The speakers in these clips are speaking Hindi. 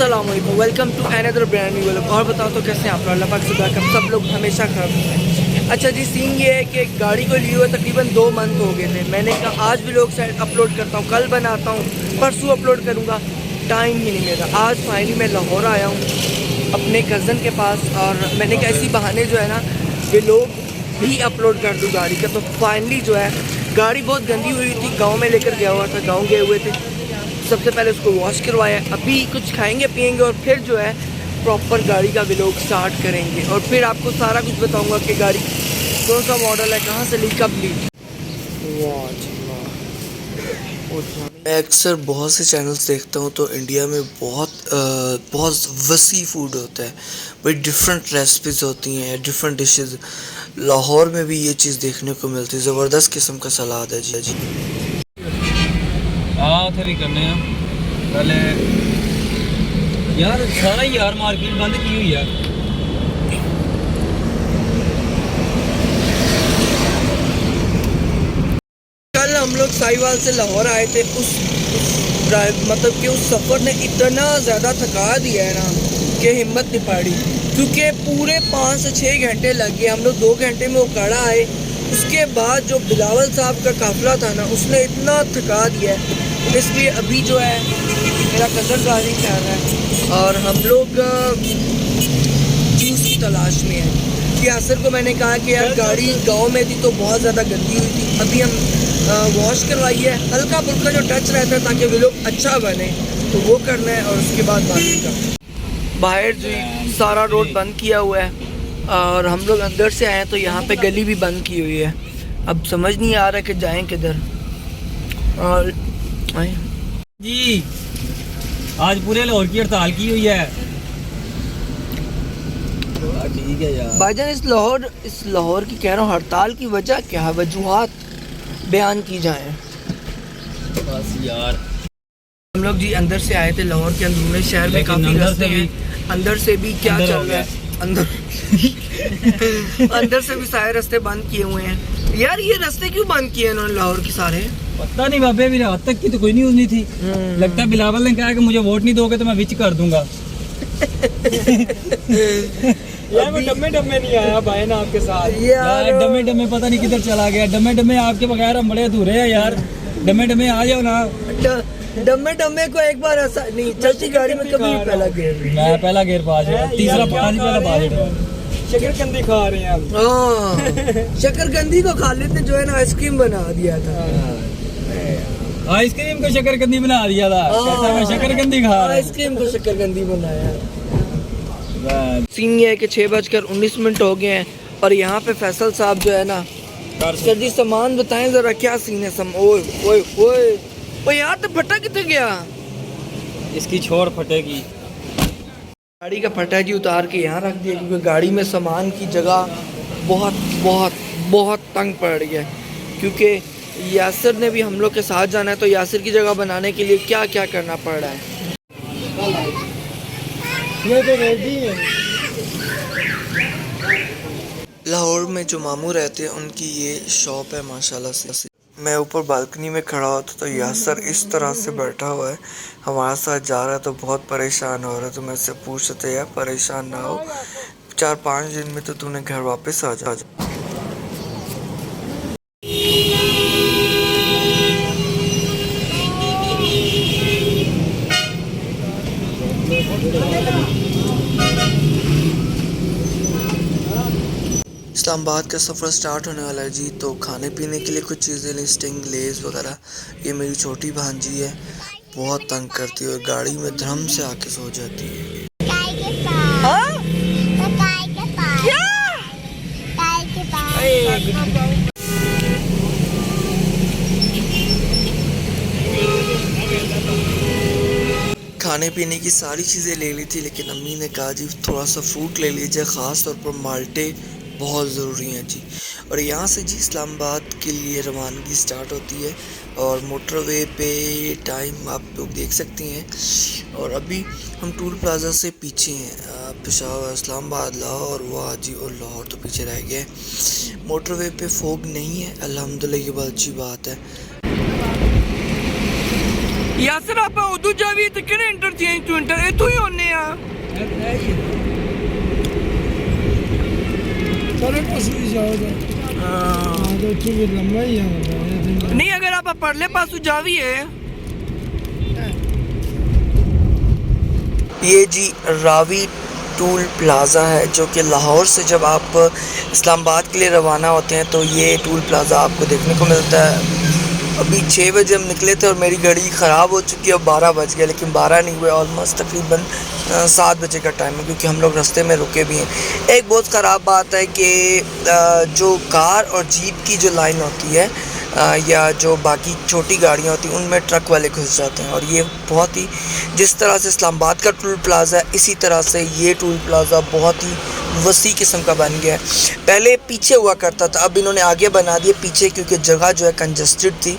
अस्सलाम वालेकुम, welcome to another brand new vlog. और बताओ तो कैसे हैं आप लोग? अल्लाह पाक से दुआ कर सब लोग हमेशा खराब हैं। अच्छा जी, सीन ये है कि गाड़ी को लिए हुए तकरीबन 2 मंथ हो गए थे। मैंने कहा आज भी लोग शायद अपलोड करता हूँ, कल बनाता हूँ, परसों अपलोड करूँगा, टाइम ही नहीं मिला। आज फाइनली मैं लाहौर आया हूँ अपने कज़न के पास, और मैंने कहा ऐसी बहाने जो है ना व्लॉग भी अपलोड कर दूँ गाड़ी का। तो फाइनली जो है गाड़ी बहुत गंदी हुई थी, गाँव में लेकर गया हुआ था, गाँव गए हुए थे। सबसे पहले उसको वॉश करवाया, अभी कुछ खाएंगे पिएंगे और फिर जो है प्रॉपर गाड़ी का व्लॉग स्टार्ट करेंगे। और फिर आपको सारा कुछ बताऊंगा कि गाड़ी कौन सा मॉडल है, कहाँ से ली, कब ली। मैं अक्सर बहुत से चैनल्स देखता हूँ तो इंडिया में बहुत वसी फूड होता है, बड़ी डिफरेंट रेसिपीज़ होती हैं, डिफरेंट डिशेस। लाहौर में भी ये चीज़ देखने को मिलती है, ज़बरदस्त किस्म का सलाद है जी। हाँ उधर ही करने हैं पहले यार, सारा यार मार्केट बंद की हुई है। कल हम लोग साहिवाल से लाहौर आए थे, उस मतलब कि उस सफ़र ने इतना ज़्यादा थका दिया है ना कि हिम्मत नहीं पड़ी, क्योंकि पूरे 5 से 6 घंटे लग गए। हम लोग 2 घंटे में उकाड़ा आए। उसके बाद जो बिलावल साहब का काफ़िला था ना, उसने इतना थका दिया है, इसलिए अभी जो है मेरा कज़न गाड़ी कर रहा है और हम लोग जूस की तलाश में हैं। यासर को मैंने कहा कि यार गाड़ी गांव में थी तो बहुत ज़्यादा गंदी हुई थी, अभी हम वॉश करवाई है, हल्का फुल्का जो टच रहता है ताकि व्लॉग अच्छा बने तो वो करना है। और उसके बाद बाकी का बाहर जो सारा रोड बंद किया हुआ है और हम लोग अंदर से आए तो यहाँ पे गली भी बंद की हुई है। अब समझ नहीं आ रहा कि जाएं किधर। और जी आज पूरे लाहौर की हड़ताल की हुई है। ठीक है यार भाईजान, इस लाहौर की कह रहा हूँ हड़ताल की वजह क्या है, वजूहात बयान की जाए। बस यार हम लोग जी अंदर से आए थे, लाहौर के अंदरूनी शहर में काफी रास्ते हैं, अंदर से भी क्या चल रहा है अंदर अंदर से भी सारे रास्ते बंद किए हुए हैं। यार ये रास्ते क्यों बंद किए इन्होंने लाहौर के सारे? पता नहीं बाबे, अभी रात तक की तो कोई न्यूज़ नहीं थी। लगता है बिलावल ने कहा कि मुझे वोट नहीं दोगे तो मैं विच कर दूंगा। यार मैं डम्मे नहीं आया भाई ना आपके साथ। यार डम्मे पता नहीं किधर चला गया। डम्मे आपके बगैर हम बड़े अधूरे हैं यार। डम्मे आ जाओ ना। डम्मे को एक बार ऐसा नहीं, चलती गाड़ी में कभी पहला गेयर, मैं पहला गेयर पा जाए, तीसरा पानी पहला पा जाए। शकरकंदी खा रहे हैं हम। शकरकंदी को खालिद ने जो है ना आइसक्रीम बना दिया था। आइसक्रीम को शकरकंदी बना दिया था। कहता मैं शकरकंदी खा रहा हूं। आइसक्रीम को शकरकंदी बनाया। सीन ये है कि 6:19 हो गए हैं और यहाँ पे फैसल साहब जो है ना, सर जी सामान बताएं जरा, क्या सीन है? ओए ओए ओए यार, तो फटा कितने गया? इसकी छोड़ फटेगी। गाड़ी का फटा जी उतार के यहाँ रख दिया, क्योंकि गाड़ी में सामान की जगह बहुत बहुत बहुत तंग पड़ रही है। क्योंकि यासिर ने भी हम लोग के साथ जाना है, तो यासिर की जगह बनाने के लिए क्या क्या करना पड़ रहा है। ये तो रेडी है। लाहौर में जो मामू रहते हैं उनकी ये शॉप है माशाल्लाह से। मैं ऊपर बालकनी में खड़ा होता तो यासर इस तरह से बैठा हुआ है, हमारे साथ जा रहा है तो बहुत परेशान हो रहा है। तो मैं इससे पूछ रहे थे यार परेशान ना हो, 4-5 दिन में तो तूने घर वापस आ जा। इस्लामाबाद का सफ़र स्टार्ट होने वाला है जी। तो खाने पीने के लिए कुछ चीज़ें ली, स्टिंग लेस वगैरह। ये मेरी छोटी भांजी है, बहुत तंग करती है और गाड़ी में धर्म से आके सो जाती है। खाने पीने की सारी चीज़ें ले ली थी, लेकिन अम्मी ने कहा जी थोड़ा सा फ्रूट ले लीजिए, ख़ास तौर पर माल्टे बहुत ज़रूरी हैं जी। और यहाँ से जी इस्लामाबाद के लिए रवानगी स्टार्ट होती है और मोटरवे पे टाइम आप लोग देख सकती हैं। और अभी हम टूल प्लाज़ा से पीछे हैं, पेशावर, इस्लामाबाद, लाहौर, वाह जी, और लाहौर तो पीछे रह गया है। मोटरवे पे फोग नहीं है अल्हम्दुलिल्लाह, ये बहुत अच्छी बात है। यासर आप उदू जावी तो किहड़े इंटरचेंज टू इंटर इथों ही होने आ सारे पास भी जाओ तो ठीक लंबा ही है नहीं अगर आप परले पासू जावी है। ये जी रावी टूल प्लाज़ा है जो कि लाहौर से जब आप इस्लामाबाद के लिए रवाना होते हैं तो ये टूल प्लाज़ा आपको देखने को मिलता है। अभी 6 बजे हम निकले थे और मेरी गाड़ी ख़राब हो चुकी है और 12 बज गए, लेकिन 12 नहीं हुए, ऑलमोस्ट तकरीबन 7 बजे का टाइम है क्योंकि हम लोग रास्ते में रुके भी हैं। एक बहुत ख़राब बात है कि जो कार और जीप की जो लाइन होती है या जो बाकी छोटी गाड़ियाँ होती हैं उनमें ट्रक वाले घुस जाते हैं और ये बहुत ही जिस तरह से इस्लामाबाद का टूल प्लाज़ा है इसी तरह से ये टूल प्लाज़ा बहुत ही वसी किस्म का बन गया है। पहले पीछे हुआ करता था, अब इन्होंने आगे बना दिया पीछे क्योंकि जगह जो है कंजस्टेड थी।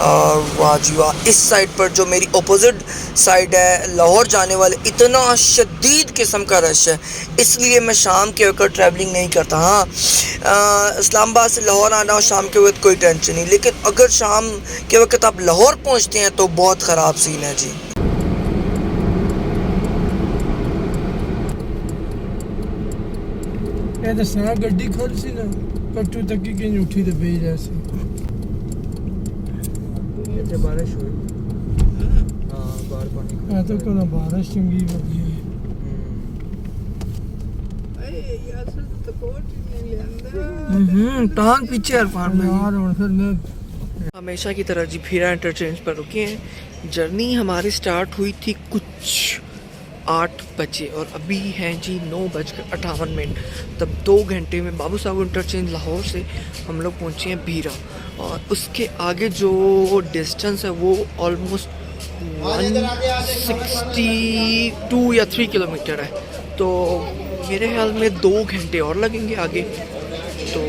और वाह जी वाह, इस साइड पर जो मेरी अपोजिट साइड है लाहौर जाने वाले इतना शदीद किस्म का रश है, इसलिए मैं शाम के वक्त ट्रैवलिंग नहीं करता। हाँ, इस्लामाबाद से लाहौर आना और शाम के वक्त कोई टेंशन नहीं, लेकिन अगर शाम के वक्त आप लाहौर पहुंचते हैं तो बहुत ख़राब सीन है जी। ਇਹ ਦੱਸਣਾ ਗੱਡੀ ਖੁੱਲ ਸੀ ਨਾ ਕੱਟੂ ਤੱਕੀ ਕਿ ਝੂਠੀ ਤੇ ਪਈ ਰਿਹਾ ਸੀ ਇੱਥੇ ਬਾਰਿਸ਼ ਹੋਈ ਹਾਂ ਬਾਹਰ ਪਾਣੀ ਆ ਤਾਂ ਕੋਲ ਬਾਰਿਸ਼ ਚੰਗੀ ਲੱਗੀ टांग पीछे अरफान भाई। यार और फिर मैं हमेशा की तरह जी भीरा इंटरचेंज पर रुके हैं। जर्नी हमारी स्टार्ट हुई थी कुछ 8 बजे और अभी हैं जी 9:58। तब 2 घंटे में बाबू साहब इंटरचेंज लाहौर से हम लोग पहुँचे हैं भीरा और उसके आगे जो डिस्टेंस है वो ऑलमोस्ट 162 या 3 किलोमीटर है। तो मेरे ख्याल में 2 घंटे और लगेंगे आगे, तो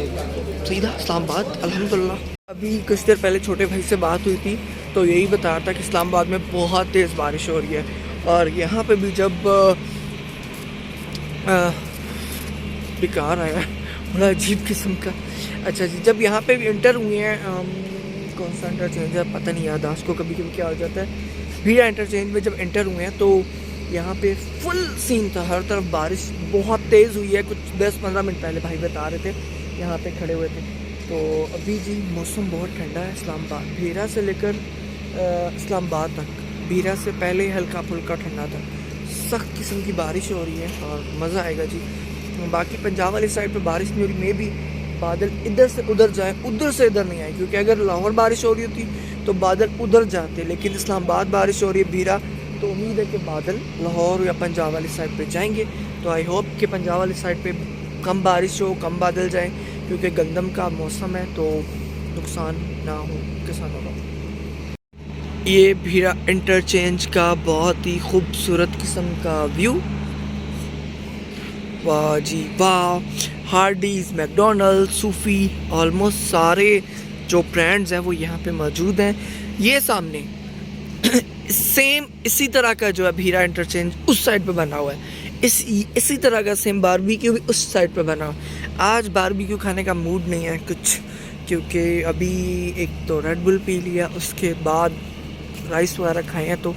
सीधा इस्लामाबाद अल्हम्दुलिल्लाह। अभी कुछ देर पहले छोटे भाई से बात हुई थी तो यही बता रहा था कि इस्लामाबाद में बहुत तेज़ बारिश हो रही है और यहाँ पे भी जब बेकार आया बड़ा अजीब किस्म का। अच्छा जी, जब यहाँ पे भी इंटर हुए हैं कौन सा इंटरचेंज है पता नहीं, याददाश्त को कभी कभी क्या हो जाता है। भीड़ा इंटरचेंज में जब इंटर हुए हैं तो यहाँ पे फुल सीन था, हर तरफ बारिश बहुत तेज़ हुई है। कुछ 10-15 मिनट पहले भाई बता रहे थे यहाँ पे खड़े हुए थे। तो अभी जी मौसम बहुत ठंडा है इस्लामाबाद, भीरा से लेकर इस्लामाबाद तक। भीरा से पहले हल्का फुल्का ठंडा था, सख्त किस्म की बारिश हो रही है और मज़ा आएगा जी। बाकी पंजाब वाली साइड पे बारिश नहीं हो रही, मे भी बादल इधर से उधर जाए उधर से इधर नहीं आए, क्योंकि अगर लाहौर बारिश हो रही होती तो बादल उधर जाते, लेकिन इस्लामाबाद बारिश हो रही है भीरा, तो उम्मीद है कि बादल लाहौर या पंजाब वाली साइड पे जाएंगे। तो आई होप कि पंजाब वाली साइड पे कम बारिश हो, कम बादल जाए, क्योंकि गंदम का मौसम है तो नुकसान ना हो किसानों का। ये भीरा इंटरचेंज का बहुत ही खूबसूरत किस्म का व्यू। वाह जी वाह, हार्डीज़, मैकडोनल्ड, सूफ़ी, ऑलमोस्ट सारे जो ब्रांड्स हैं वो यहाँ पे मौजूद हैं। ये सामने सेम इसी तरह का जो है भीरा इंटरचेंज उस साइड पे बना हुआ है, इसी तरह का सेम बारबेक्यू भी उस साइड पे बना हुआ है। आज बारबेक्यू खाने का मूड नहीं है कुछ, क्योंकि अभी एक तो रेड बुल पी लिया, उसके बाद राइस वगैरह खाए हैं तो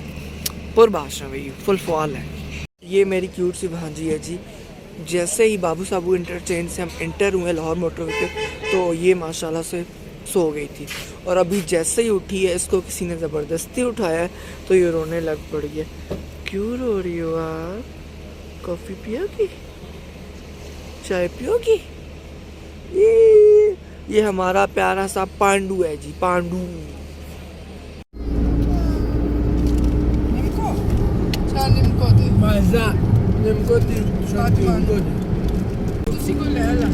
पुरबाशा भाई फुल फॉल है। ये मेरी क्यूट सी भांजी है जी। जैसे ही बाबू साबू इंटरचेंज से हम इंटर हुए लाहौर मोटरवे पे तो ये माशाल्लाह से सो गई थी और अभी जैसे ही उठी है इसको किसी ने ज़बरदस्ती उठाया है तो ये रोने लग पड़ी है। क्यों रो रही हो आप? कॉफ़ी पियोगी? चाय पियोगी? ये हमारा प्यारा सा पांडू है जी, पांडू। मजा निम्को दी निम्को दी उसी को ले ला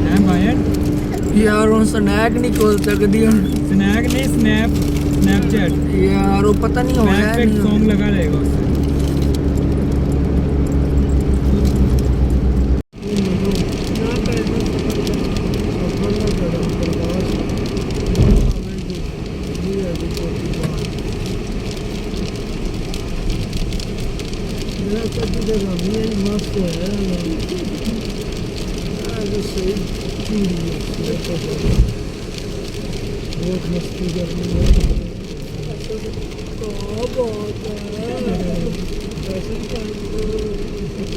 है भाई यार वो स्नैक नहीं खोल सकती, स्नैक नहीं स्नैपचैट यार वो पता नहीं हो रहा है, सॉन्ग लगा रहेगा उससे। मस्त है बहुत मस्ती कर रही है। बहुत है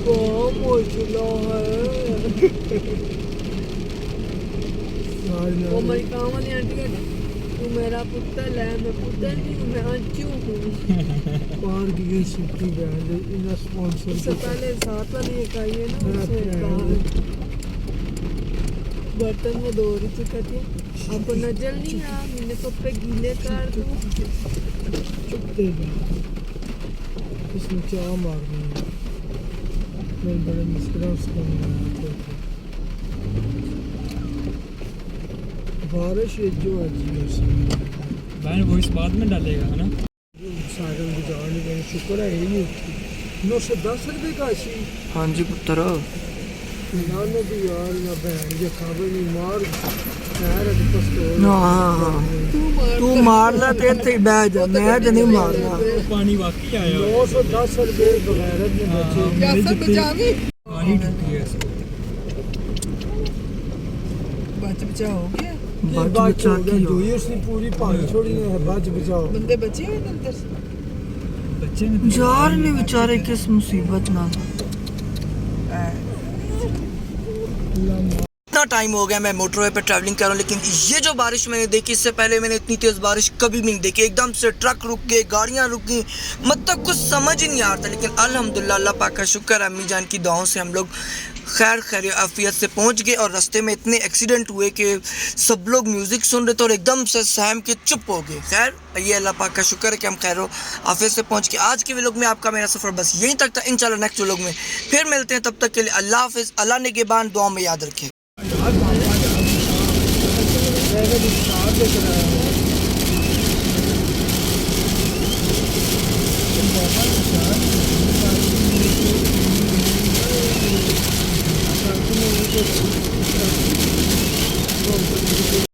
बहुत मुश्किल है वो मेरी काम वाली आंटी है तू मेरा पुत्र है मैं पुत्र नहीं हूँ मैं अंचू हूँ पार की गई छुट्टी बैंड इन स्पॉन्सर उससे पहले साथ वाली एक आई है ना उससे कहा बर्तन में धो रही थी कहती आपको नजर नहीं आ मैंने कपड़े गीले कर दूँ चुपते इसमें क्या मार दी मैं बड़े मुश्किल से बारिश ये जो है जी बहन वो इस बाद में डालेगा है ना सागर गुजार नहीं गए शुक्र है ही नहीं 910 रुपये का सी हाँ जी पुत्र नाने भी यार ना बहन ये काबे नहीं मार यार अब पस्तो हाँ तू मारना तेरे से बह जा मैं तो नहीं मारना पानी वाकई आया 910 रुपये बगैर में बचे कैसे बचावी पानी टूटी है इसको बचा हो गया बात हो गया धोई उसने पूरी पानी छोड़ी है बाज बचाओ बंदे बचे हुए थे अंदर से बच्चे ने यार ने बेचारे किस मुसीबत ना इतना टाइम हो गया मैं मोटरवे पे ट्रैवलिंग कर रहा हूँ लेकिन ये जो बारिश मैंने देखी इससे पहले मैंने इतनी तेज़ बारिश कभी भी नहीं देखी एकदम से ट्रक रुक गए गाड़ियाँ रुक गई मतलब कुछ समझ ही नहीं आ रहा था लेकिन अल्हम्दुलिल्लाह अल्लाह पाक का शुक्र है अम्मी जान की दुआओं से हम लोग खैर आफियत से पहुंच गए और रास्ते में इतने एक्सीडेंट हुए कि सब लोग म्यूज़िक सुन रहे थे और एकदम से सहम के चुप हो गए। खैर ये अल्लाह पाक का शुक्र है कि हम खैर आफियत से पहुंच के आज के व्लॉग में आपका मेरा सफ़र बस यहीं तक था। इंशाल्लाह नेक्स्ट व्लॉग में फिर मिलते हैं, तब तक के लिए अल्लाह हाफिज़। अल्लाह ने के बाद दुआ में याद रखें। Thank you.